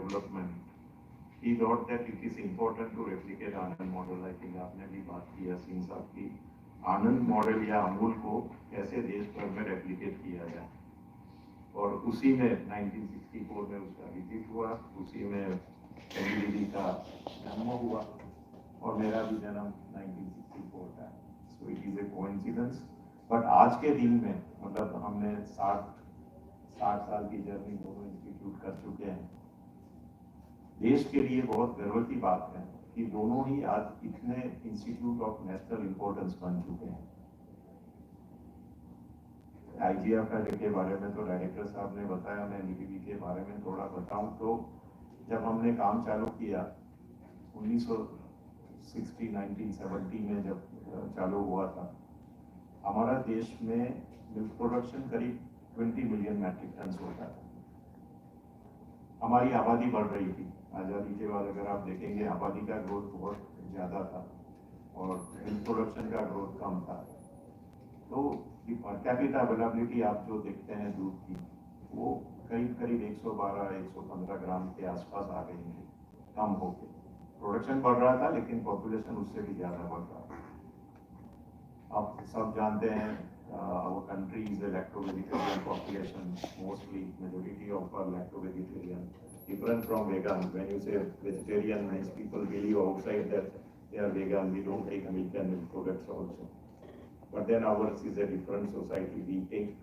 development, he thought that it is important to replicate Anand model. I think आपने भी बात की है सिंह साहब की, आनंद मॉडल या अमूल को कैसे देश भर में रेप्लिकेट किया जाए। और उसी में 1964 में उसका विजिट हुआ, उसी में एनडीडी का जन्म हुआ और मेरा भी जन्म 1964 का। So it is a coincidence. But आज के दिन में मतलब हमने 60 साल की जर्नी दोनों इंस्टीट्यूट कर चुके हैं। देश के लिए बहुत गर्व की बात है कि दोनों ही आज इतने इंस्टीट्यूट ऑफ नेशनल इंपॉर्टेंस बन चुके हैं। आईजीएफ के बारे में तो डायरेक्टर साहब ने बताया, मैं एनडीडी के बारे में थोड़ा बताऊं तो जब हमने काम चालू किया 1970 में जब चालू हुआ था, हमारा देश में मिल्क प्रोडक्शन करीब 20 मिलियन मैट्रिक टन होता था। हमारी आबादी बढ़ रही थी। आज़ादी के बाद अगर आप देखेंगे आबादी का ग्रोथ बहुत ज़्यादा था और मिल्क प्रोडक्शन का ग्रोथ कम था। तो पर कैपिटा अवेलेबिलिटी आप जो देखते हैं दूध की, वो करीब 112-115 ग्राम के आसपास आ गई है, कम होके। प्रोडक्शन बढ़ रहा था लेकिन पॉपुलेशन उससे भी ज़्यादा बढ़ रहा था। आप सब जानते हैं our country is a lacto-vegetarian population, mostly majority of our lacto-vegetarian, different from vegan. When you say vegetarian, means people believe outside that they are vegan, we don't take milk and milk products also. But then ours is a different society. We take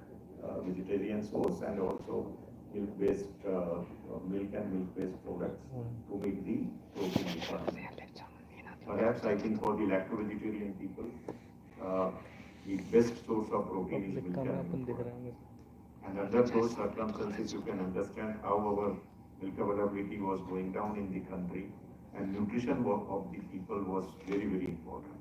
vegetarian source and also milk-based milk and milk-based products to meet the protein requirement. Perhaps I think for the lacto-vegetarian people, the best source of protein is milk and milk products. And under those circumstances, you can understand how our milk availability was going down in the country, and nutrition of the people was very, very important.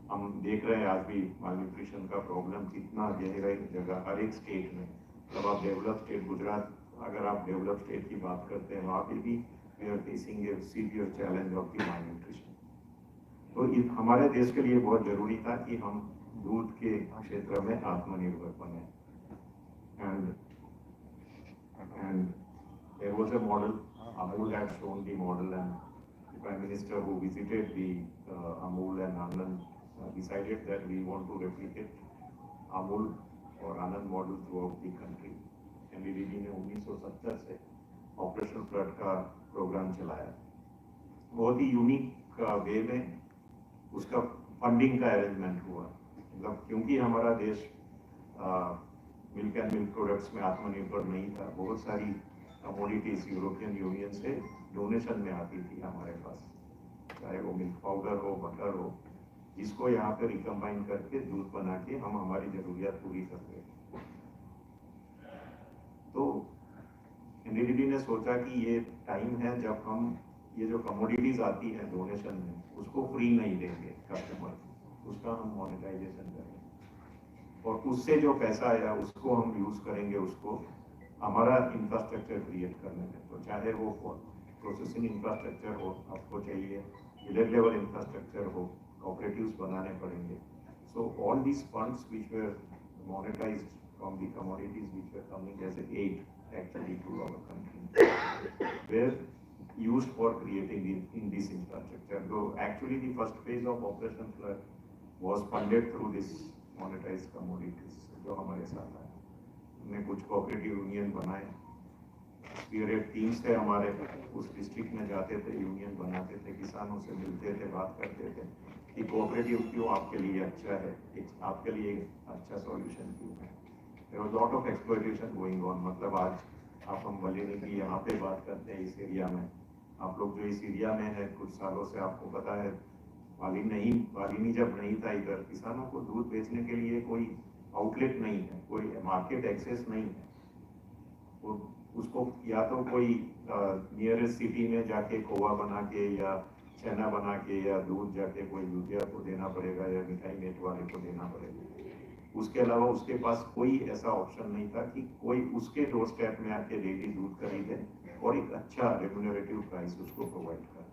हम देख रहे हैं आज भी malnutrition का problem कितना गहरा जगह हर एक स्टेट में। जब आप डेवलप स्टेट गुजरात, अगर आप डेवलप स्टेट की बात करते हैं, वहाँ पे भी we are facing a severe challenge of the malnutrition. तो हमारे देश के लिए बहुत जरूरी था कि हम दूध के क्षेत्र में आत्मनिर्भर बने। And there was a model, Amul had shown the model, and the Prime Minister who visited the Amul and Anand decided that we want to replicate Amul or Anand model throughout the country. Ndidi ने 1970 से operation flood का programme चलाया। बहुत ही unique way में उसका funding का arrangement हुआ। मतलब क्योंकि हमारा देश मिल्क एंड मिल्क प्रोडक्ट्स में आत्मनिर्भर नहीं था, बहुत सारी कमोडिटीज यूरोपियन यूनियन से डोनेशन में आती थी हमारे पास, चाहे वो मिल्क पाउडर हो, बटर हो, जिसको यहाँ पे रिकम्बाइन करके दूध बना के हम हमारी जरूरियात पूरी करते थे। तो एनडीडी ने सोचा कि ये टाइम है जब हम ये जो कमोडिटीज आती है डोनेशन में, उसको फ्री नहीं देंगे कस्टमर, उसका हम मोनेटाइजेशन करेंगे और उससे जो पैसा आया उसको हम यूज करेंगे, उसको हमारा इंफ्रास्ट्रक्चर क्रिएट करने में। तो चाहे वो प्रोसेसिंग इंफ्रास्ट्रक्चर हो, आपको चाहिए विलेज लेवल इंफ्रास्ट्रक्चर हो, कोऑपरेटिव्स बनाने पड़ेंगे। So all these funds which were monetized from the commodities which were coming as aid actually to our country were used for creating in this infrastructure. Though actually the first phase of Operation Flood was funded through this monetized commodities जो हमारे साथ आए। हमने कुछ cooperative union बनाए, spearhead teams थे हमारे, उस डिस्ट्रिक्ट में जाते थे, यूनियन बनाते थे, किसानों से मिलते थे, बात करते थे कि कोऑपरेटिव क्यों आपके लिए अच्छा है, आपके लिए अच्छा सॉल्यूशन क्यों है। There was lot of exploitation going on. मतलब आज आप हम भले नहीं कि यहाँ पे बात करते हैं इस एरिया में, आप लोग जो इस एरिया में है कुछ सालों से आपको पता है वालिनी जब नहीं था इधर, किसानों को दूध बेचने के लिए कोई आउटलेट नहीं है, कोई मार्केट एक्सेस नहीं है। वो उसको या तो कोई नियरेस्ट सिटी में जाके खोआ बना के या छेना बना के या दूध जाके कोई दूधिया को देना पड़ेगा या मिठाई मेट वाले को देना पड़ेगा। उसके अलावा उसके पास कोई ऐसा ऑप्शन नहीं था कि कोई उसके डोर स्टेप में आके डेली दूध खरीदे और एक अच्छा रेम्यूनरेटिव प्राइस उसको प्रोवाइड करे।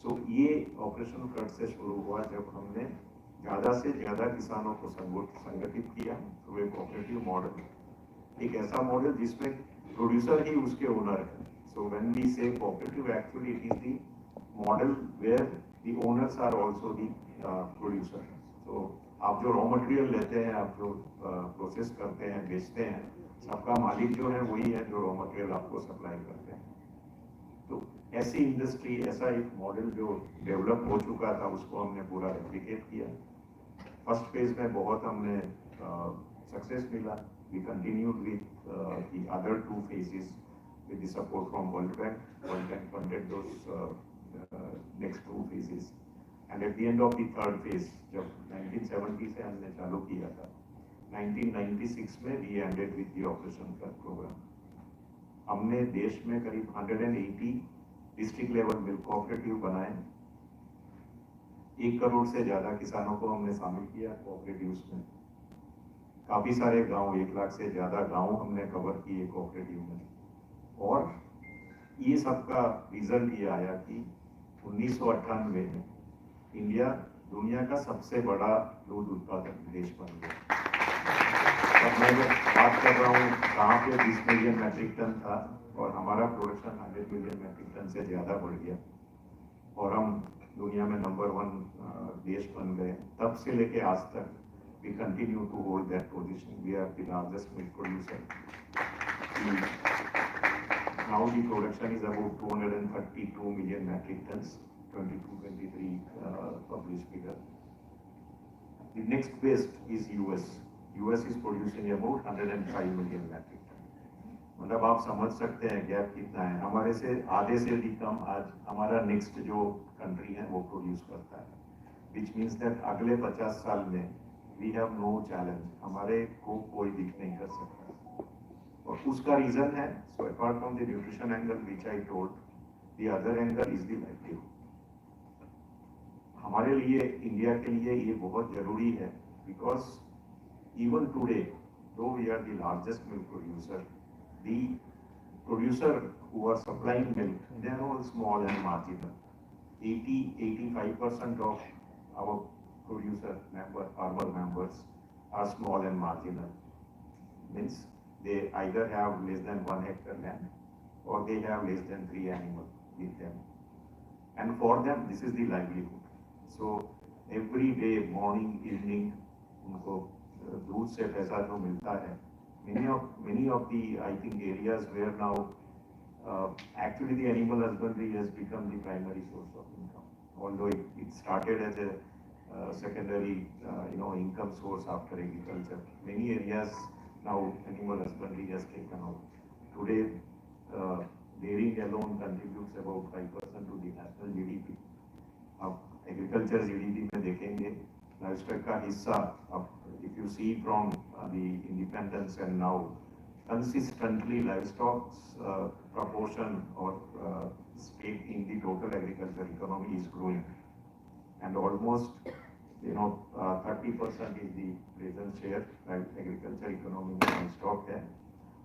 सो ये ऑपरेशन फ्लड से शुरू हुआ जब हमने ज़्यादा से ज़्यादा किसानों को संगठित किया थ्रू ए कोऑपरेटिव मॉडल, एक ऐसा मॉडल जिसमें प्रोड्यूसर ही उसके ओनर है। So when we say cooperative, actually it is the model where the owners are also the producer. So आप जो रॉ मटेरियल लेते हैं, आप जो प्रोसेस करते हैं, बेचते हैं, सबका मालिक जो है वही है जो रॉ मटेरियल आपको सप्लाई करते हैं. तो ऐसी इंडस्ट्री, ऐसा एक मॉडल जो डेवलप हो चुका था, उसको हमने पूरा रेप्लिकेट किया. फर्स्ट फेज में बहुत हमने सक्सेस मिला. We continued with the other two phases with the support from World Bank. World Bank funded those next two phases. And at the end of the third phase, जब 1970 से हमने चालू किया था, 1996 में we ended with the Operation Flood program. हमने देश में करीब 180 डिस्ट्रिक्ट लेवल मिल्क कोऑपरेटिव बनाए. 1 करोड़ से ज्यादा किसानों को हमने शामिल किया कोऑपरेटिव्स में. काफी सारे गांव, 1 लाख से ज्यादा गांव हमने कवर किए कोऑपरेटिव में. और ये सबका रिजल्ट ये आया कि 1998 में इंडिया दुनिया का सबसे बड़ा दूध उत्पादक देश बन गया. अब मैं जब बात कर रहा हूँ कहाँ पे 20 मिलियन मैट्रिक टन था और हमारा प्रोडक्शन 100 मिलियन मैट्रिक टन से ज़्यादा बढ़ गया और हम दुनिया में नंबर 1 देश बन गए. तब से लेके आज तक we continue to hold that position. We are the largest milk producer. Now the production is about 232 million metric tons, 22-23 published figure. The next best is US. US is producing about 105 million metric ton. मतलब आप समझ सकते हैं gap कितना है. हमारे से आधे से भी कम आज हमारा नेक्स्ट जो कंट्री है वो प्रोड्यूस करता है. Which means that अगले 50 साल में we have no challenge. हमारे को कोई दिख नहीं कर सकता. और उसका रीजन है, so apart from the nutrition angle which I told, the other angle is the livelihood. हमारे लिए, इंडिया के लिए ये बहुत जरूरी है because even today though we are the largest milk producer, the producer who are supplying milk they are all small and marginal. 80-85% of our producer member, farmer members are small and marginal. Means they either have less than 1 hectare land or they have less than 3 animals with them. And for them, this is the livelihood. So every day, morning, evening, उनको दूध से पैसा जो मिलता है. Many of the, I think, areas where now actually the animal husbandry has become the primary source of income. Although it started as a secondary, income source after agriculture. Many areas now animal husbandry has taken out. Today, dairying alone contributes about 5% to the national GDP. अब agriculture GDP में देखेंगे livestock का हिस्सा, अब if you see from the independence and now consistently livestock's proportion or stake in the total agriculture economy is growing, and almost 30% is the present share agriculture economy में livestock है.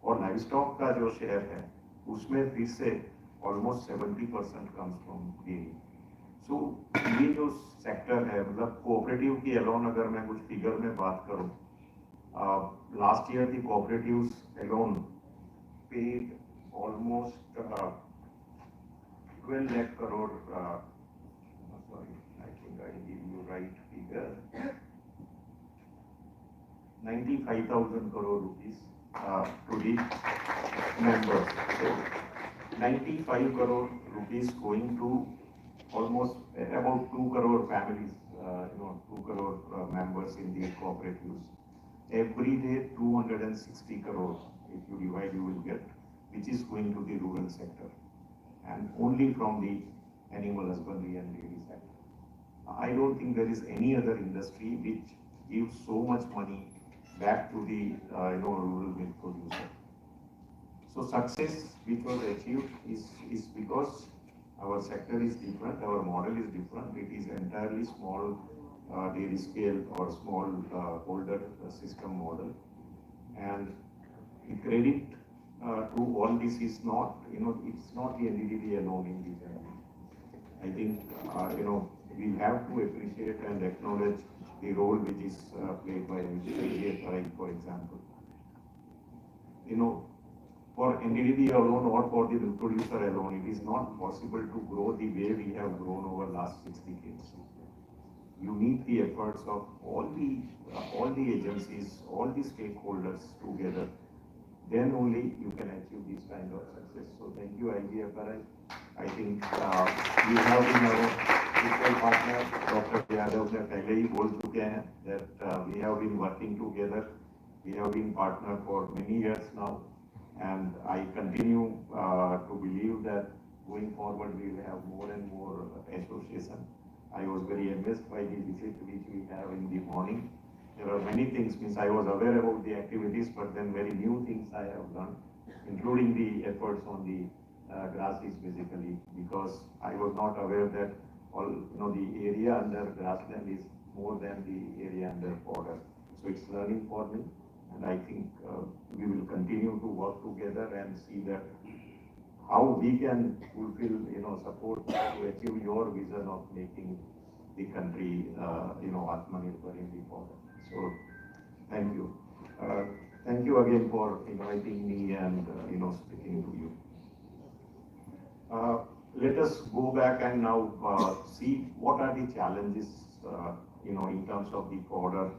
और livestock का जो share है उसमें फिर से almost 70% comes from dairy. सो ये जो सेक्टर है, मतलब कोऑपरेटिव की अलोन अगर मैं कुछ फिगर में बात करूं, last year the cooperatives alone paid almost 12 lakh crore, sorry, I think I give you right figure, 95,000 crore rupees to the members. So 95 crore rupees going to almost about 2 crore families, 2 crore members in the cooperatives. Every day 260 crore, if you divide you will get, which is going to the rural sector and only from the animal husbandry and dairy sector. I don't think there is any other industry which gives so much money back to the rural milk producer. So success which was achieved is because our sector is different, our model is different. It is entirely small dairy scale or small holder system model, and the credit to all this is not, it's not the NDDB alone in the journey. I think we have to appreciate and acknowledge the role which is played by AGFI, for example. for NDDB alone or for the milk producer alone, it is not possible to grow the way we have grown over last 6 decades. You need the efforts of all the agencies, all the stakeholders together. Then only you can achieve this kind of success. So thank you, IGFRI. I think we have been our equal partner, Dr. Yadav ने पहले ही बोल चुके हैं that we have been working together. We have been partner for many years now, and I continue to believe that going forward we will have more and more association. I was very amazed by the visit which we have in the morning. There are many things, means I was aware about the activities, but then very new things I have done, including the efforts on the grasses basically, because I was not aware that all, the area under grassland is more than the area under fodder. So it's learning for me, and I think we will continue to work together and see that how we can fulfill, support to achieve your vision of making the country, Atmanirbhar in the fodder. So, thank you. Thank you again for inviting me and, speaking to you. Let us go back and now see what are the challenges, in terms of the fodder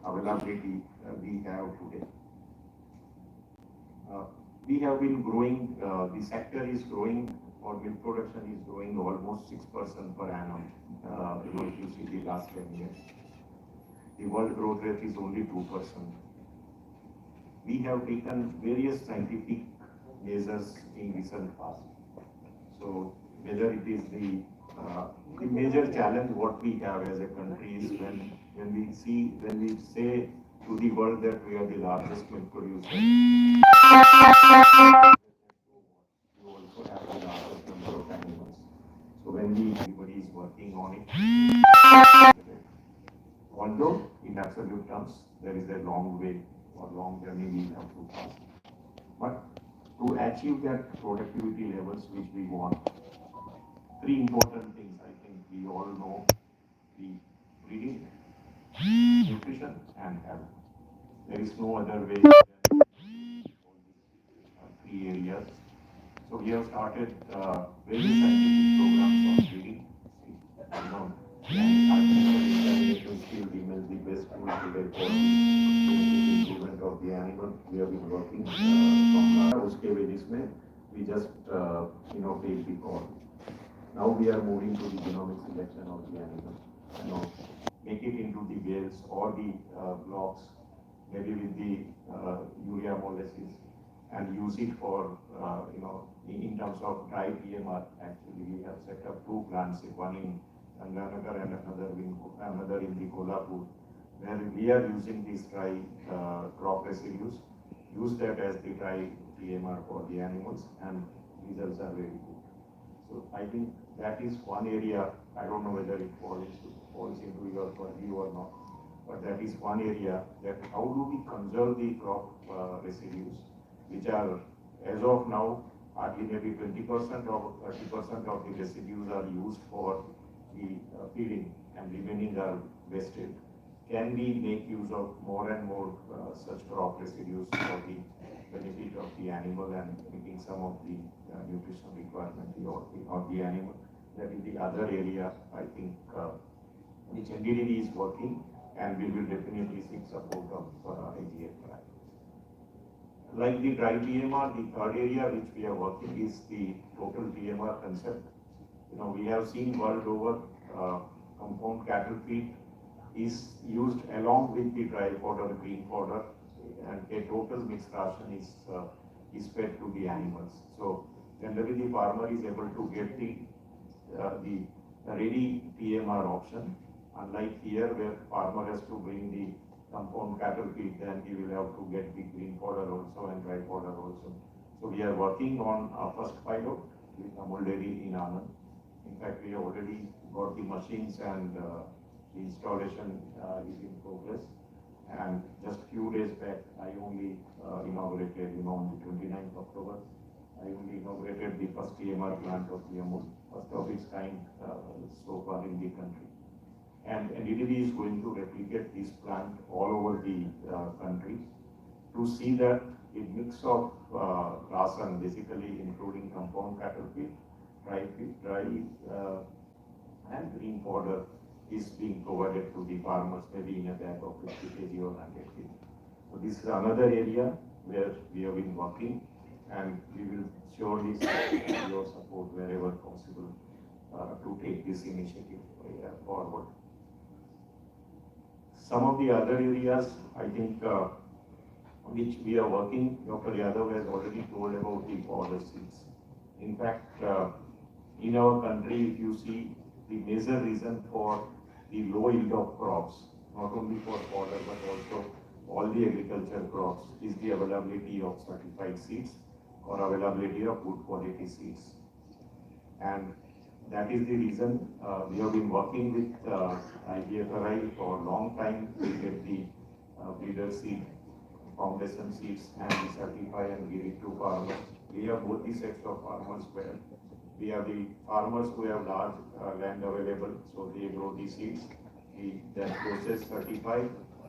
availability we have today. We have been growing, the sector is growing, or milk production is growing almost 6% per annum, if you see the last 10 years. The world growth rate is only 2%. We have taken various scientific measures in recent past. So whether it is the major challenge what we have as a country is when we say to the world that we are the largest milk producer, you also have the largest number of animals. So when everybody is working on it, although in absolute terms there is a long way or long journey we have to pass, but to achieve that productivity levels which we want, three important things I think we all know: the breeding, nutrition, and health. There is no other way than all these three areas. So we have started very scientific programs on breeding. And artificial insemination still remains the best tool today for the improvement of the animal. We have been working from उसके basis में we just take the call. Now we are moving to the genomic selection of the animal. Make it into the bales or the blocks, maybe with the urea molasses, and use it for, in terms of dry TMR. Actually, we have set up 2 plants, one in Ganganagar and another in the Kolhapur, where we are using these dry crop residues, use that as the dry TMR for the animals, and results are very good. So I think that is one area. I don't know whether it falls into your purview or not, but that is one area, that how do we conserve the crop residues, which are, as of now, hardly maybe 20% or 30% of the residues are used for the feeding, and remaining are wasted. Can we make use of more and more such crop residues for the benefit of the animal and meeting some of the nutrition requirement of the animal? That is the other area, I think, which NDDB is working, and we will definitely seek support of IGFRI. Like the dry TMR, the third area which we are working is the total TMR concept. We have seen world over, compound cattle feed is used along with the dry fodder, green fodder, and a total mixed ration is fed to the animals. So generally the farmer is able to get the ready TMR option, unlike here where farmer has to bring the compound cattle feed, then he will have to get the green fodder also and dry fodder also. So we are working on our first pilot with Amul Dairy in Anand. In fact, we have already got the machines, and the installation is in progress. And just few days back, I only inaugurated, on the 29th October, I only inaugurated the first TMR plant of the Amul, first of its kind so far in the country. And NDDB is going to replicate this plant all over the country to see that a mix of rasan, basically including compound cattle feed, dry and green fodder is being provided to the farmers, maybe in a bag of 50 kg or 100 kg. So this is another area where we have been working, and we will surely seek your support wherever possible to take this initiative forward. Some of the other areas, I think, which we are working, Dr. Yadav has already told about the fodder seeds. In fact, in our country, if you see, the major reason for the low yield of crops, not only for fodder but also all the agriculture crops, is the availability of certified seeds or availability of good quality seeds. And that is the reason we have been working with IGFRI for a long time to get the breeder seed, foundation seeds, and we certify and give it to farmers. We have both the sets of farmers where we have the farmers who have large land available, so they grow the seeds. We then process, certify,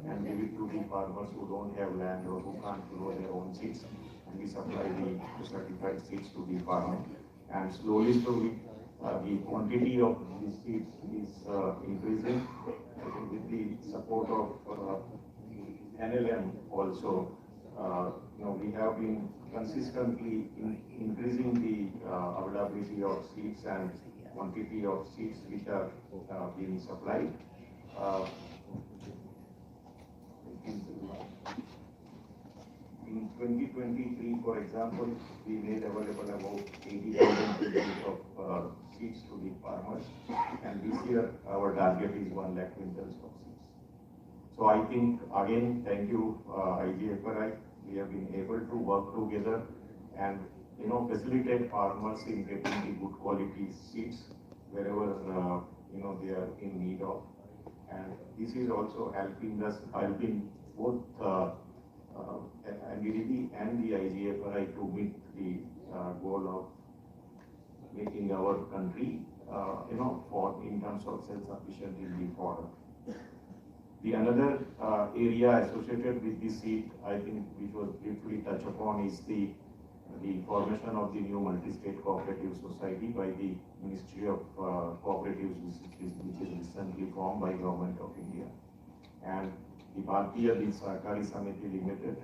and give it to the farmers who don't have land or who can't grow their own seeds, and we supply the certified seeds to the farmer. And slowly, the quantity of these seeds is increasing with the support of NLM also. We have been consistently increasing the availability of seeds and quantity of seeds which are being supplied. In 2023, for example, we made available about 80,000 kg of seeds to the farmers, and this year our target is 1 lakh quintals of seeds. So I think, again, thank you, IGFRI. We have been able to work together and facilitate farmers in getting the good quality seeds wherever they are in need of. And this is also helping both NDDB and the IGFRI to meet the goal of making our country, in terms of self-sufficient in the fodder. The another area associated with this seed, I think, which was briefly touched upon, is the formation of the new multi-state cooperative society by the Ministry of Cooperatives, which is recently formed by Government of India. And the Bharatiya Sahkari Samiti Limited,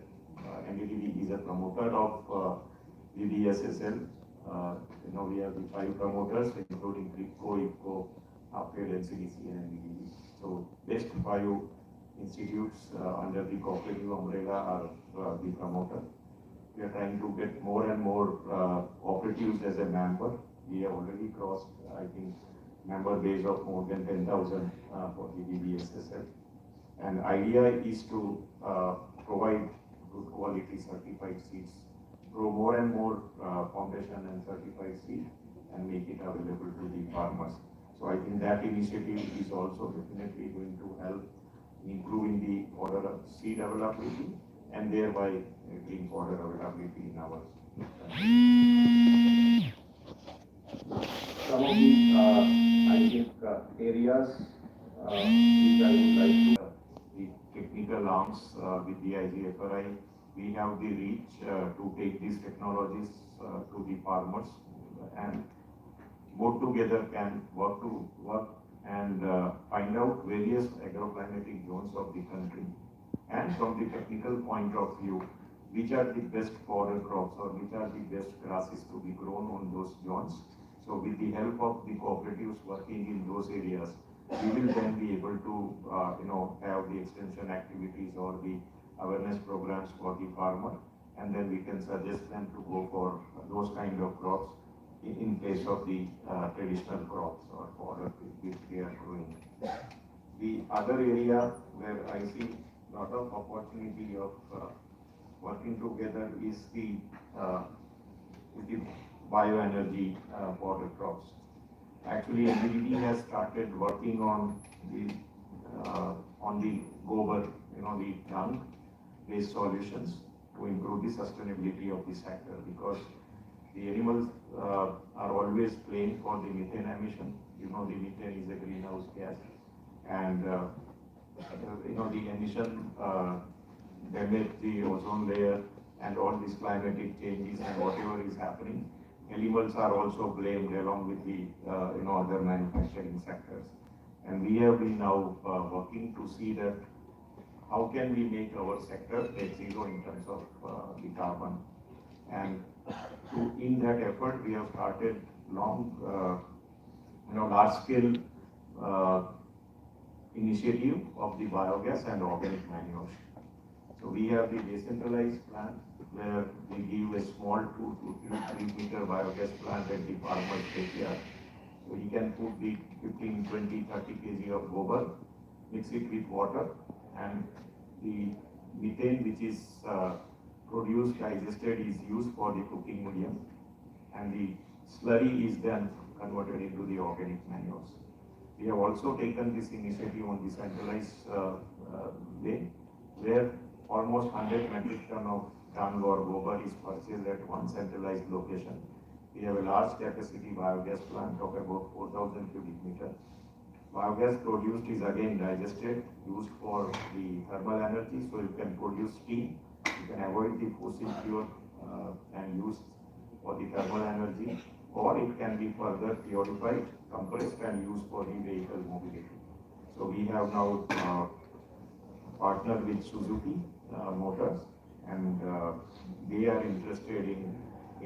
NDDB, is a promoter of BDSSL. We have the 5 promoters, including CRIPCO, IFCO, APED, NCDC, and NDDB. So, best 5 institutes under the cooperative umbrella are the promoter. We are trying to get more and more cooperatives as a member. We have already crossed, I think, member base of more than 10,000 for the BDSSL. And idea is to provide good quality certified seeds, grow more and more foundation and certified seed, and make it available to the farmers. So I think that initiative is also definitely going to help in improving the fodder seed availability and thereby green fodder availability in our country. Some of the I think areas which I would like to the technical arms with the IGFRI, we have the reach to take these technologies to the farmers, and both together can work and find out various agroclimatic zones of the country, and from the technical point of view, which are the best fodder crops or which are the best grasses to be grown on those zones. So with the help of the cooperatives working in those areas, we will then be able to have the extension activities or the awareness programs for the farmer, and then we can suggest them to go for those kind of crops in place of the traditional crops or fodder which they are growing. The other area where I see a lot of opportunity of working together is the bioenergy fodder crops. Actually, NDDB has started working on the gobar, the dung-based solutions to improve the sustainability of the sector, because the animals are always blamed for the methane emission. The methane is a greenhouse gas, and the emission damage the ozone layer, and all these climatic changes and whatever is happening, animals are also blamed along with the other manufacturing sectors. And we have been now working to see that how can we make our sector net zero in terms of the carbon. And in that effort, we have started large scale uh, initiative of the biogas and organic manure. So we have the decentralized plant where we give a small 2 to 3 meter biogas plant at the farmer's backyard. So he can put the 15, 20, 30 kg of gobar, mix it with water, and the methane which is produced, digested, is used for the cooking medium, and the slurry is then converted into the organic manures. We have also taken this initiative on the centralized way, where almost 100 metric ton of dung or gobar is purchased at one centralized location. We have a large capacity biogas plant of about 4,000 cubic meter. Biogas produced is again digested, used for the thermal energy, so you can produce steam. You can avoid the fossil fuel and use for the thermal energy, or it can be further purified, compressed, and used for the vehicle mobility. So we have now partnered with Suzuki Motors, and they are interested in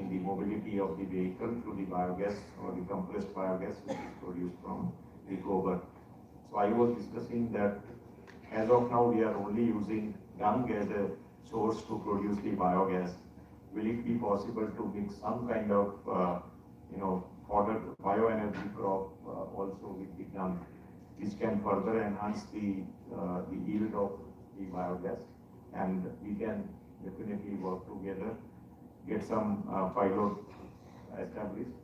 the mobility of the vehicle through the biogas or the compressed biogas which is produced from the gobar. So I was discussing that as of now we are only using dung as a source to produce the biogas. Will it be possible to mix some kind of fodder bioenergy crop also with the dung, which can further enhance the yield of the biogas, and we can definitely work together, get some pilot established,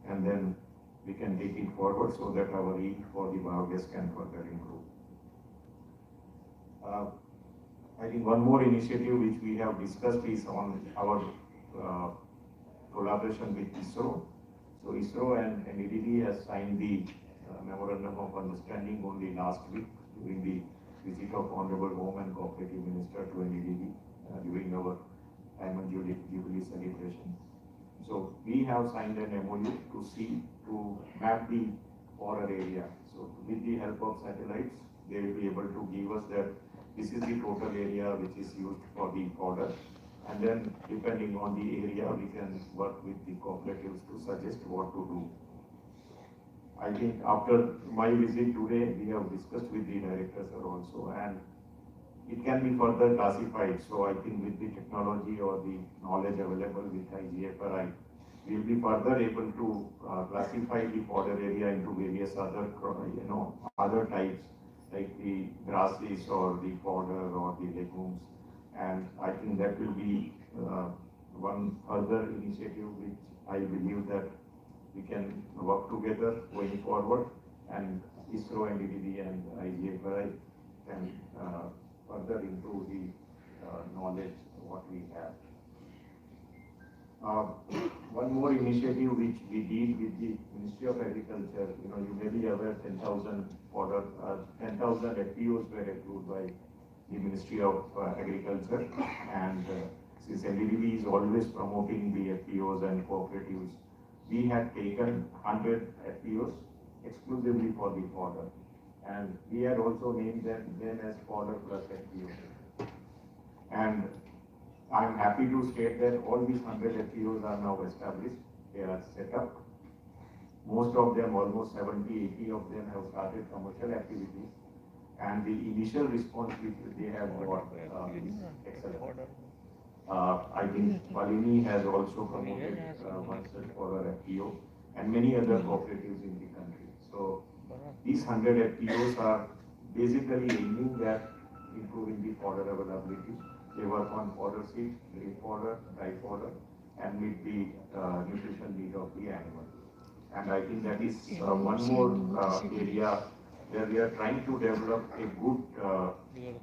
and then we can take it forward so that our yield for the biogas can further improve. I think one more initiative which we have discussed is on our collaboration with ISRO. So ISRO and NEDB has signed the memorandum of understanding only last week during the visit of Honorable Home and Cooperative Minister to NEDB during our Diamond Jubilee celebration. So we have signed an MOU to map the border area. So with the help of satellites, they will be able to give us that this is the total area which is used for the border. And then depending on the area, we can work with the cooperatives to suggest what to do. I think after my visit today, we have discussed with the director sir also, and it can be further classified. So I think with the technology or the knowledge available with IGFRI, we will be further able to classify the border area into various other types like the grasses or the fodder or the legumes. And I think that will be one further initiative which I believe that we can work together going forward, and ISRO and DDB and IGFRI can further improve the knowledge what we have. One more initiative which we did with the Ministry of Agriculture, you may be aware 10,000 FPOs were approved by the Ministry of Agriculture, and since NDDB is always promoting the FPOs and cooperatives, we had taken 100 FPOs exclusively for the fodder, and we had also named them as fodder plus FPOs. And I am happy to state that all these 100 FPOs are now established, they are set up. Most of them, almost 70, 80 of them have started commercial activities, and the initial response which they have got is excellent. I think Palini has also promoted one such for a FPO, and many other cooperatives in the country. So these 100 FPOs are basically aiming at improving the fodder availability. They work on fodder seed, grain fodder, dry fodder, and meet the nutrition need of the animal. And I think that is one more area where we are trying to develop a good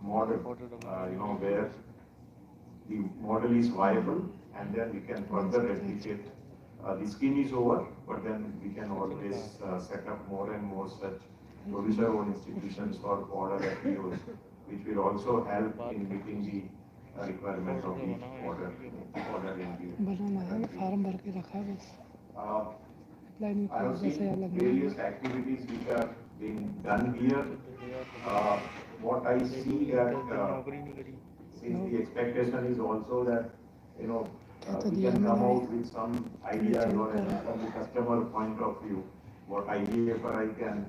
model, where the model is viable, and then we can further replicate. The scheme is over, but then we can always set up more and more such producer-owned institutions for fodder FPOs, which will also help in meeting the requirement of the order in the बनाना है, country. Farm भर के रखा है बस, Uh, line I में have 10,000 seen लगने various हैं। activities which are being done here. Uh, what I see that since the expectation is also that you know तो we दिया can come मैंने out with some ideas चलो or करा from the customer point of view, what IGFRI can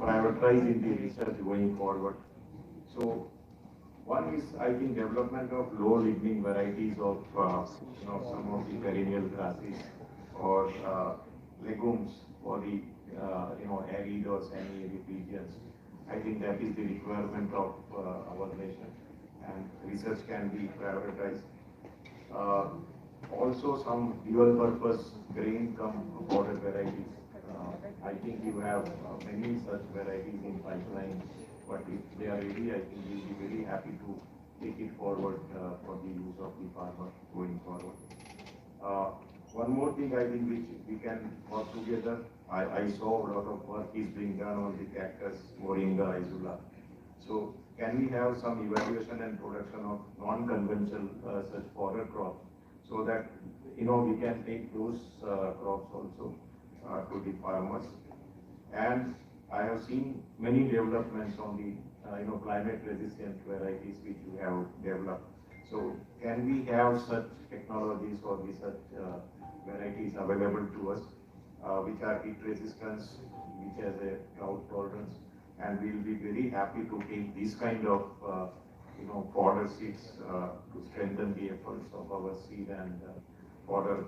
prioritize in the research going forward. So one is, I think, development of low-lignin varieties of some of the perennial grasses or legumes for the arid or semi-arid regions. I think that is the requirement of our nation, and research can be prioritized. Uh, Also, some dual-purpose grain come border varieties. I think you have many such varieties in pipeline, but if they are ready, I think we'll be very happy to take it forward for the use of the farmer going forward. Uh, One more thing I think which we can work together. I saw a lot of work is being done on the cactus, moringa, isula. So can we have some evaluation and production of non-conventional such fodder crops, so that we can take those crops also to the farmers. And I have seen many developments on the climate resistant varieties which you have developed. So can we have such technologies or such varieties available to us which are heat resistance, which has a drought tolerance, and we will be very happy to take these kind of fodder seeds to strengthen the efforts of our seed and fodder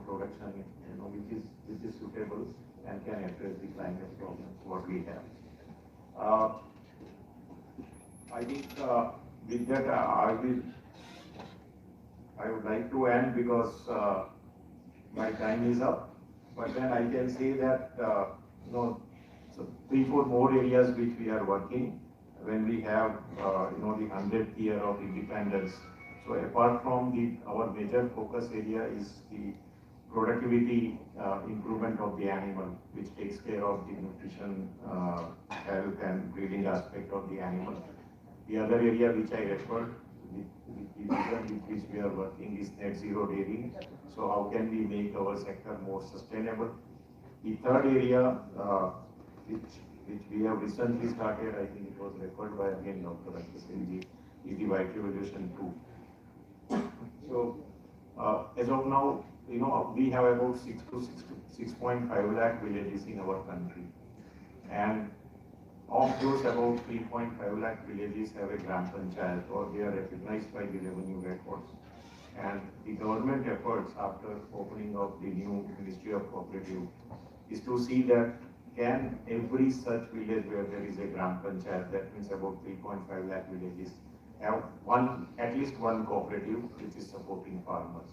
production, which is suitable and can address the climate problems what we have. Uh, I think with that I would like to end because my time is up. But then I can say that so 3-4 more areas which we are working when we have the 100th year of independence. So apart from our major focus area is the productivity improvement of the animal, which takes care of the nutrition, health and breeding aspect of the animal. The other area which I referred, with the vision with which we are working, is net zero dairy. So how can we make our sector more sustainable? The third area, which we have recently started, I think it was referred by again Dr. Singh, is the White Revolution 2. So as of now, we have about 6.5 lakh villages in our country, and of those, about 3.5 lakh villages have a Gram Panchayat, or they are recognized by the revenue records. And the government efforts after opening of the new Ministry of Cooperative is to see that can every such village where there is a Gram Panchayat, that means about 3.5 lakh villages, have at least one cooperative which is supporting farmers.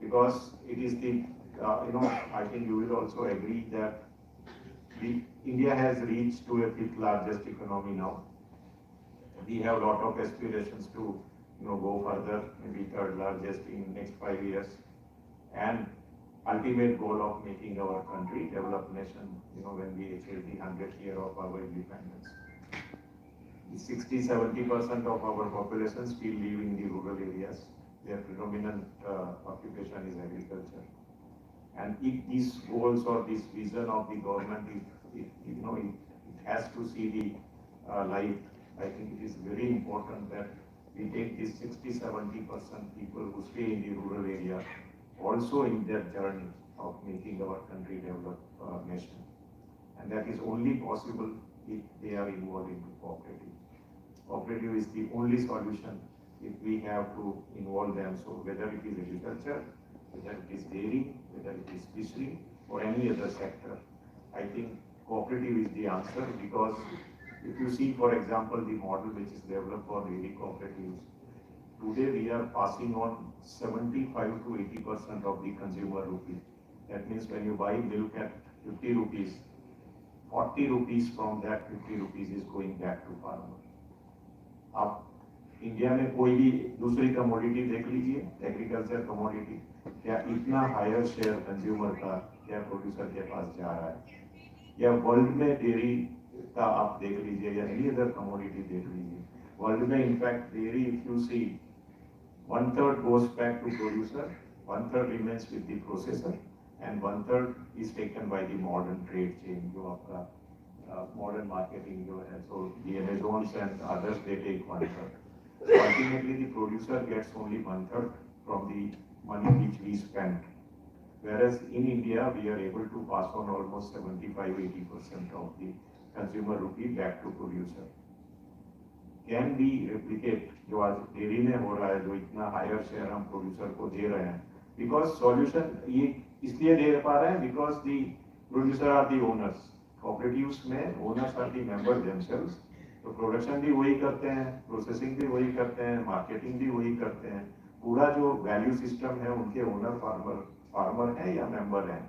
Because it is the, I think you will also agree that India has reached to a 5th largest economy now. We have a lot of aspirations to go further, maybe 3rd largest in next 5 years. And ultimate goal of making our country developed nation, when we achieve the 100th year of our independence. 60-70% of our population still live in the rural areas. Their predominant occupation is agriculture. And if these goals or this vision of the government, it has to see the light, I think it is very important that we take these 60-70% people who stay in the rural area also in their journey of making our country developed nation. And that is only possible if they are involved into cooperative. Cooperative is the only solution if we have to involve them. So whether it is agriculture, whether it is dairy, whether it is fishery or any other sector, I think cooperative is the answer. Because if you see, for example, the model which is developed for dairy cooperatives, today we are passing on 75 to 80% of the consumer rupee. That means when you buy milk at 50 rupees, 40 rupees from that 50 rupees is going back to farmer. आप India में कोई भी दूसरी commodity देख लीजिए, agriculture commodity, क्या इतना higher share consumer का या प्रोड्यूसर के पास जा रहा है? या वर्ल्ड में डेयरी का आप देख लीजिए या एनी अदर कमोडिटी देख लीजिए, वर्ल्ड में in fact dairy if you see 1/3 goes back to producer, 1/3 remains with the processor, and 1/3 is taken by the modern trade chain, जो आपका modern marketing जो है, so the Amazons and others they take 1/3. So ultimately the producer gets only 1/3 from the money which we spent. Whereas in India we are able to pass on almost 75-80% of the consumer rupee back to producer. Can be replicate जो आज dairy में हो रहा है, जो इतना higher share हम producer को दे रहे हैं, बिकॉज सॉल्यूशन ये इसलिए दे पा रहे हैं because the producer are the owners. Cooperatives में owners are the member themselves, तो प्रोडक्शन भी वही करते हैं, प्रोसेसिंग भी वही करते हैं, मार्केटिंग भी वही करते हैं. पूरा जो वैल्यू सिस्टम है उनके ओनर फार्मर है या मेंबर है.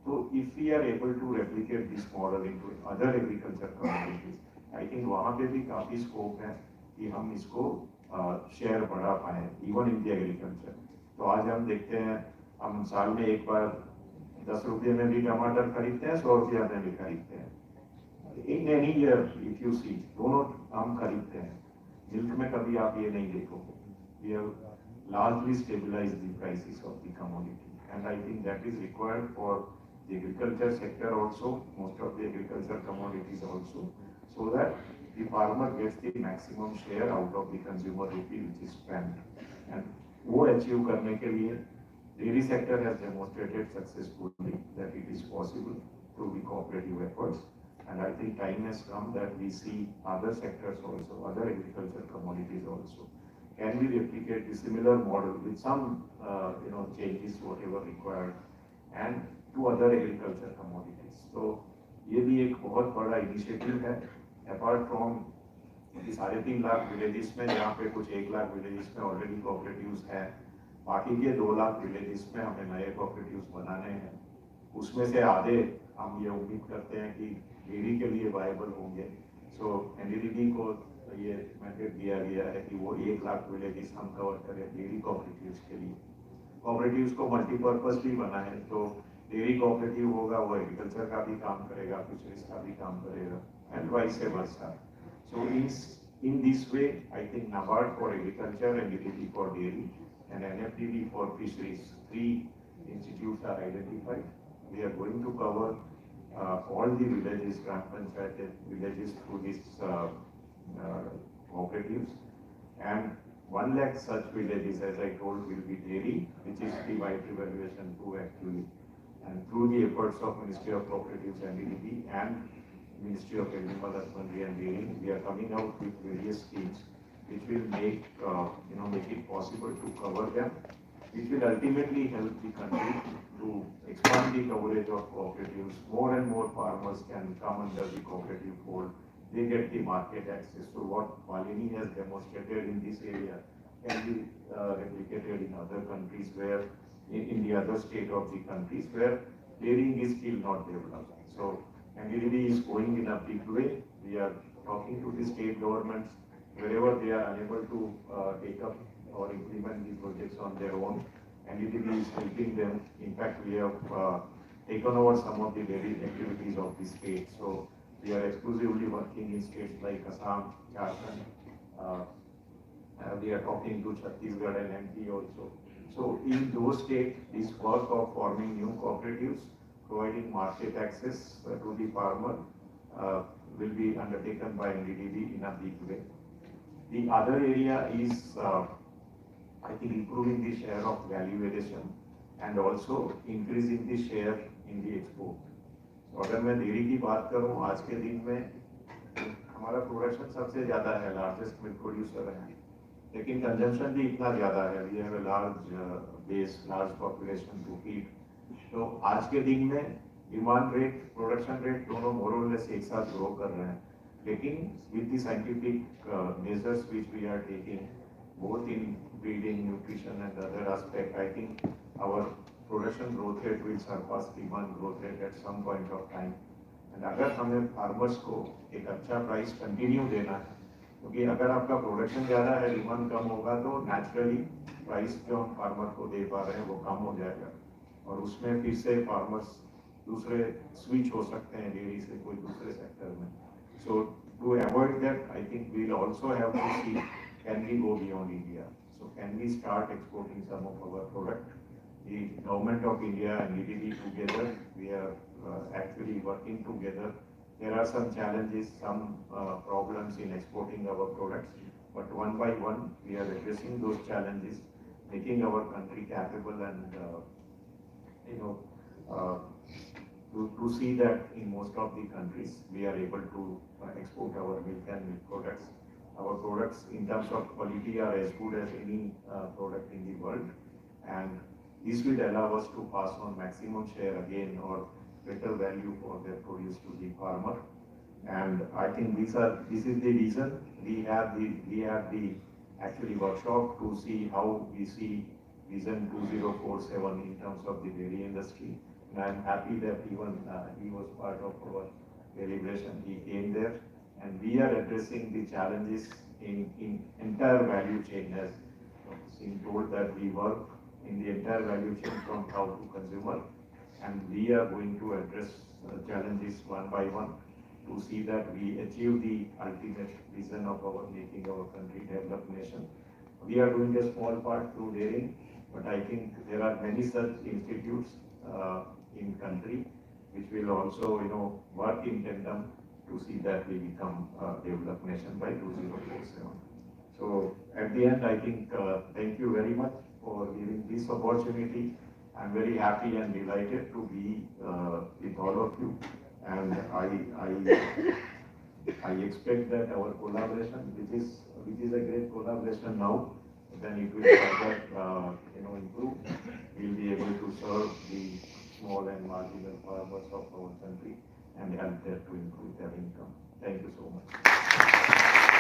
तो if we are able to replicate this model into other agriculture communities, I think वहाँ पे भी काफ़ी स्कोप है कि हम इसको शेयर बढ़ा पाए इवन इन द एग्रीकल्चर. तो आज हम देखते हैं हम साल में एक बार 10 रुपये में भी टमाटर खरीदते हैं, 100 रुपया में भी खरीदते हैं. In any year if you see दोनों हम खरीदते हैं. मिल्क में कभी आप ये नहीं देखोगे. We have largely stabilized the prices of the commodity, and I think that is required for the agriculture sector also, most of the agriculture commodities also, so that the farmer gets the maximum share out of the consumer rupee which is spent. And वो achieve करने के लिए dairy sector has demonstrated successfully that it is possible through the cooperative efforts, and I think time has come that we see other sectors also, other agriculture commodities also. Can we replicate the similar model with some changes whatever required and to other agriculture commodities. तो ये भी एक बहुत बड़ा initiative है. Apart from 3.5 lakh villages में, जहाँ पे कुछ 1 लाख विलेजेस में ऑलरेडी कोऑपरेटिव्स हैं, बाकी के 2 लाख विलेजेस में हमें नए कोऑपरेटिव्स बनाने हैं. उसमें से आधे हम ये उम्मीद करते हैं कि डेयरी के लिए वायबल होंगे. सो एनडीडीबी को ये मैंडेट दिया गया है कि वो 1 लाख विलेजेस हम कवर करें डेयरी कोऑपरेटिव्स के लिए. कोऑपरेटिव्स को मल्टीपर्पज भी बनाए, तो डेयरी कोऑपरेटिव होगा वो एग्रीकल्चर का भी काम करेगा, फिशरीज का भी काम करेगा, and vice versa. So in this way I think NABARD for agriculture, NDDB for dairy, and NFDB for fisheries, 3 institutes are identified. We are going to cover all the villages, gram panchayat villages through these cooperatives, and 1 lakh such villages, as I told, will be dairy, which is the white revaluation 2 actually. And through the efforts of Ministry of Cooperatives and NDDB and Ministry of Animal Husbandry and Dairy, we are coming out with various schemes which will make it possible to cover them, which will ultimately help the country to expand the coverage of cooperatives. More and more farmers can come under the cooperative fold. They get the market access. So what Malini has demonstrated in this area can be replicated in other countries, where in the other state of the countries where dairying is still not developed. So NDDB is going in a big way. We are talking to the state governments wherever they are unable to take up or implement the projects on their own. NDDB is helping them. In fact, we have taken over some of the dairy activities of the state. So we are exclusively working in states like Assam, Jharkhand. We are talking to Chhattisgarh and MP also. So in those states, this work of forming new cooperatives, providing market access to the farmer will be undertaken by NDDB in a big way. The other area is, I think, improving the share of value addition and also increasing the share in the export. So अगर मैं dairy की बात करूँ, आज के दिन में हमारा प्रोडक्शन सबसे ज़्यादा है, लार्जेस्ट मिल्क प्रोड्यूसर है, लेकिन कंजम्पशन भी इतना ज़्यादा है. We have a large base, large population to feed. तो आज के दिन में डिमांड रेट, प्रोडक्शन रेट दोनों मोर और लेस एक साथ ग्रो कर रहे हैं. लेकिन with the scientific measures which we are taking both in breeding, nutrition and other aspect, I think our production growth rate will surpass demand growth rate at some point of time. And अगर हमें farmers को एक अच्छा price continue देना है, क्योंकि अगर आपका प्रोडक्शन ज़्यादा है, डिमांड कम होगा, तो नेचुरली प्राइस जो हम फार्मर को दे पा रहे हैं वो कम हो जाएगा, और उसमें फिर से फार्मर्स दूसरे स्विच हो सकते हैं डेयरी से कोई दूसरे सेक्टर में. सो to avoid that, I think we'll also have to see, can we go beyond India? So can we start exporting some of our product? The government of India and EDB together, we are actually working together. There are some challenges, some problems in exporting our products, but one by one, we are addressing those challenges, making our country capable and, you know, uh, to see that in most of the countries we are able to export our milk and milk products. Our products in terms of quality are as good as any product in the world, and this will allow us to pass on maximum share again or better value for their produce to the farmer. And I think this is the reason we have the actually workshop to see how we see Vision 2047 in terms of the dairy industry. And I'm happy that even he was part of our deliberation. He came there, and we are addressing the challenges in entire value chain. As Singh told, that we work in the entire value chain from cow to consumer, and we are going to address challenges one by one to see that we achieve the ultimate vision of our making our country developed nation. We are doing a small part through dairying, but I think there are many such institutes in country which will also, work in tandem to see that we become a developed nation by 2047. So at the end, I think thank you very much for giving this opportunity. I'm very happy and delighted to be with all of you, and I expect that our collaboration, which is a great collaboration now, then it will further improve. We'll be able to serve the small and marginal farmers of our country and help them to improve their income. Thank you so much.